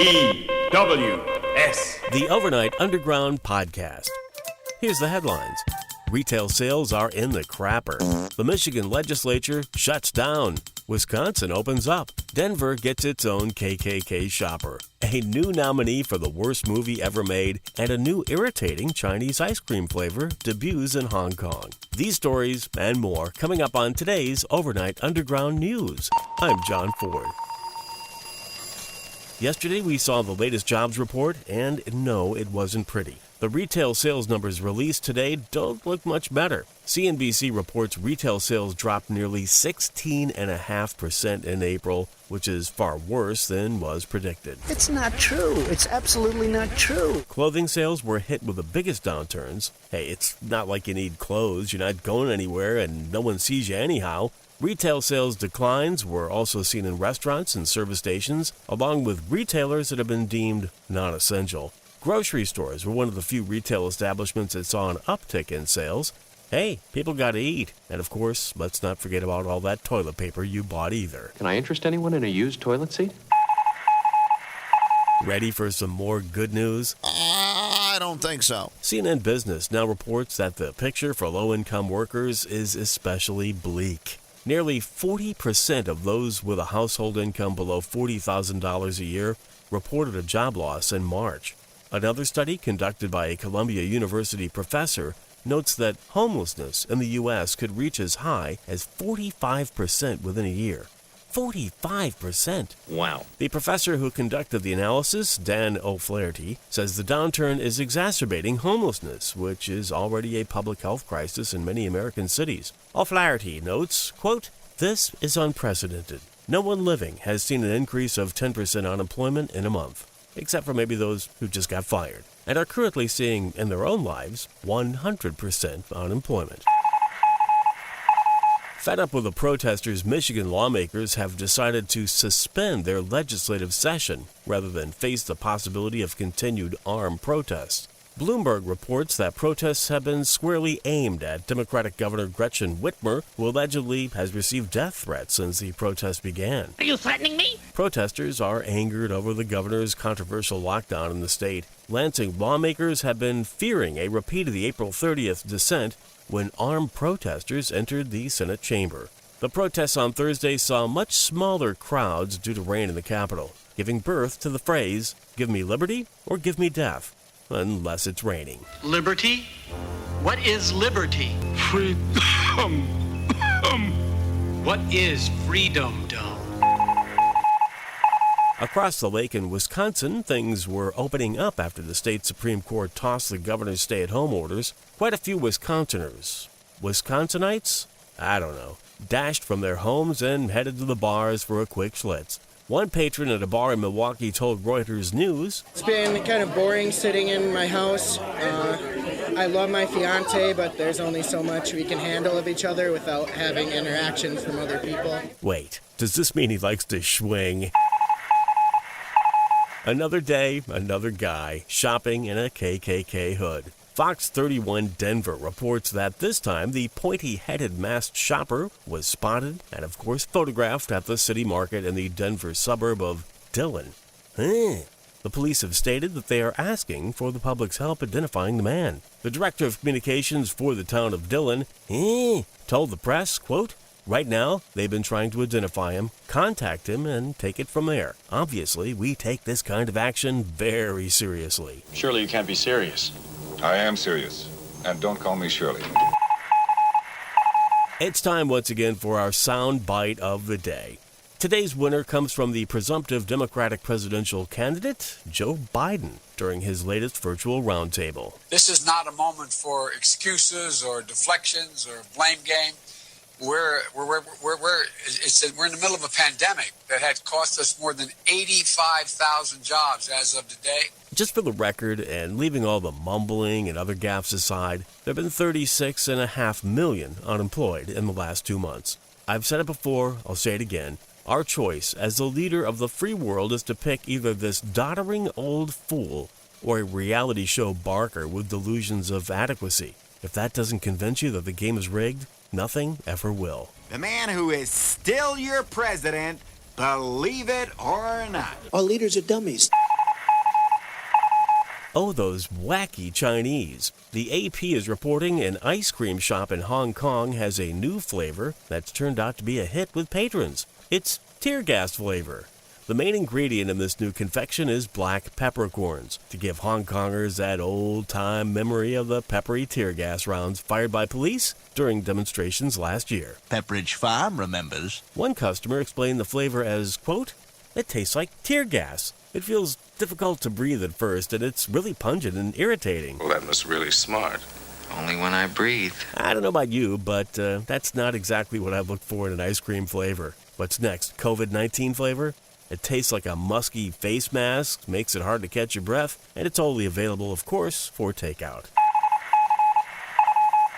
The Overnight Underground Podcast. Here's the headlines. Retail sales are in the crapper. The Michigan legislature shuts down. Wisconsin opens up. Denver gets its own KKK shopper. A new nominee for the worst movie ever made, and a new irritating Chinese ice cream flavor debuts in Hong Kong. These stories and more coming up on today's Overnight Underground News. I'm John Ford. Yesterday we saw the latest jobs report, and no, it wasn't pretty. The retail sales numbers released today don't look much better. CNBC reports retail sales dropped nearly 16.5% in April, which is far worse than was predicted. It's not true. It's absolutely not true. Clothing sales were hit with the biggest downturns. Hey, it's not like you need clothes. You're not going anywhere and no one sees you anyhow. Retail sales declines were also seen in restaurants and service stations, along with retailers that have been deemed non-essential. Grocery stores were one of the few retail establishments that saw an uptick in sales. Hey, people got to eat. And of course, let's not forget about all that toilet paper you bought either. Can I interest anyone in a used toilet seat? Ready for some more good news? I don't think so. CNN Business now reports that the picture for low-income workers is especially bleak. Nearly 40% of those with a household income below $40,000 a year reported a job loss in March. Another study conducted by a Columbia University professor notes that homelessness in the U.S. could reach as high as 45% within a year. 45%! Wow. The professor who conducted the analysis, Dan O'Flaherty, says the downturn is exacerbating homelessness, which is already a public health crisis in many American cities. O'Flaherty notes, quote, "This is unprecedented. No one living has seen an increase of 10% unemployment in a month, except for maybe those who just got fired, and are currently seeing in their own lives 100% unemployment." Fed up with the protesters, Michigan lawmakers have decided to suspend their legislative session rather than face the possibility of continued armed protests. Bloomberg reports that protests have been squarely aimed at Democratic Governor Gretchen Whitmer, who allegedly has received death threats since the protests began. Are you threatening me? Protesters are angered over the governor's controversial lockdown in the state. Lansing lawmakers have been fearing a repeat of the April 30th dissent when armed protesters entered the Senate chamber. The protests on Thursday saw much smaller crowds due to rain in the Capitol, giving birth to the phrase, "Give me liberty or give me death," unless it's raining. Liberty? What is liberty? Freedom. What is freedom, dumb? Across the lake in Wisconsin, things were opening up after the state Supreme Court tossed the governor's stay-at-home orders. Quite a few Wisconsinites? I don't know, dashed from their homes and headed to the bars for a quick schlitz. One patron at a bar in Milwaukee told Reuters News, "It's been kind of boring sitting in my house. I love my fiance, but there's only so much we can handle of each other without having interactions from other people." Wait, does this mean he likes to swing? Another day, another guy shopping in a KKK hood. Fox 31 Denver reports that this time the pointy-headed masked shopper was spotted and, of course, photographed at the city market in the Denver suburb of Dillon. The police have stated that they are asking for the public's help identifying the man. The director of communications for the town of Dillon told the press, quote, "Right now, they've been trying to identify him, contact him, and take it from there. Obviously, we take this kind of action very seriously." Surely you can't be serious. I am serious. And don't call me Shirley. It's time once again for our sound bite of the day. Today's winner comes from the presumptive Democratic presidential candidate, Joe Biden, during his latest virtual roundtable. This is not a moment for excuses or deflections or blame game. We're in the middle of a pandemic that had cost us more than 85,000 jobs as of today. Just for the record, and leaving all the mumbling and other gaffes aside, there have been 36.5 million unemployed in the last 2 months. I've said it before, I'll say it again. Our choice as the leader of the free world is to pick either this doddering old fool or a reality show barker with delusions of adequacy. If that doesn't convince you that the game is rigged, nothing ever will. The man who is still your president, believe it or not. All leaders are dummies. Oh, those wacky Chinese. The AP is reporting an ice cream shop in Hong Kong has a new flavor that's turned out to be a hit with patrons. It's tear gas flavor. The main ingredient in this new confection is black peppercorns, to give Hong Kongers that old-time memory of the peppery tear gas rounds fired by police during demonstrations last year. Pepperidge Farm remembers. One customer explained the flavor as, quote, "It tastes like tear gas. It feels difficult to breathe at first, and it's really pungent and irritating." Well, that was really smart. Only when I breathe. I don't know about you, but that's not exactly what I've looked for in an ice cream flavor. What's next? COVID-19 flavor? It tastes like a musky face mask, makes it hard to catch your breath, and it's only available, of course, for takeout.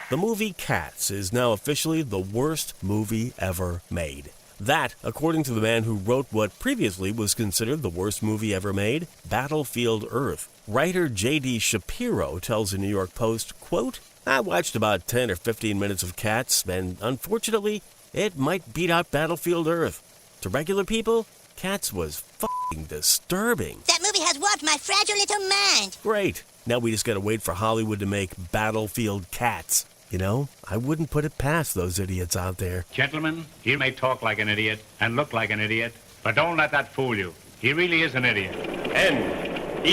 The movie Cats is now officially the worst movie ever made. That, according to the man who wrote what previously was considered the worst movie ever made, Battlefield Earth. Writer J.D. Shapiro tells the New York Post, quote, "I watched about 10 or 15 minutes of Cats, and unfortunately, it might beat out Battlefield Earth. To regular people, Cats was f***ing disturbing." That movie has warped my fragile little mind. Great. Now we just gotta wait for Hollywood to make Battlefield Cats. You know, I wouldn't put it past those idiots out there. Gentlemen, he may talk like an idiot and look like an idiot, but don't let that fool you. He really is an idiot. N-E-W-S.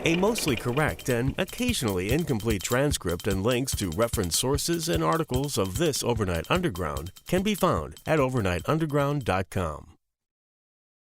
A mostly correct and occasionally incomplete transcript and links to reference sources and articles of this Overnight Underground can be found at overnightunderground.com.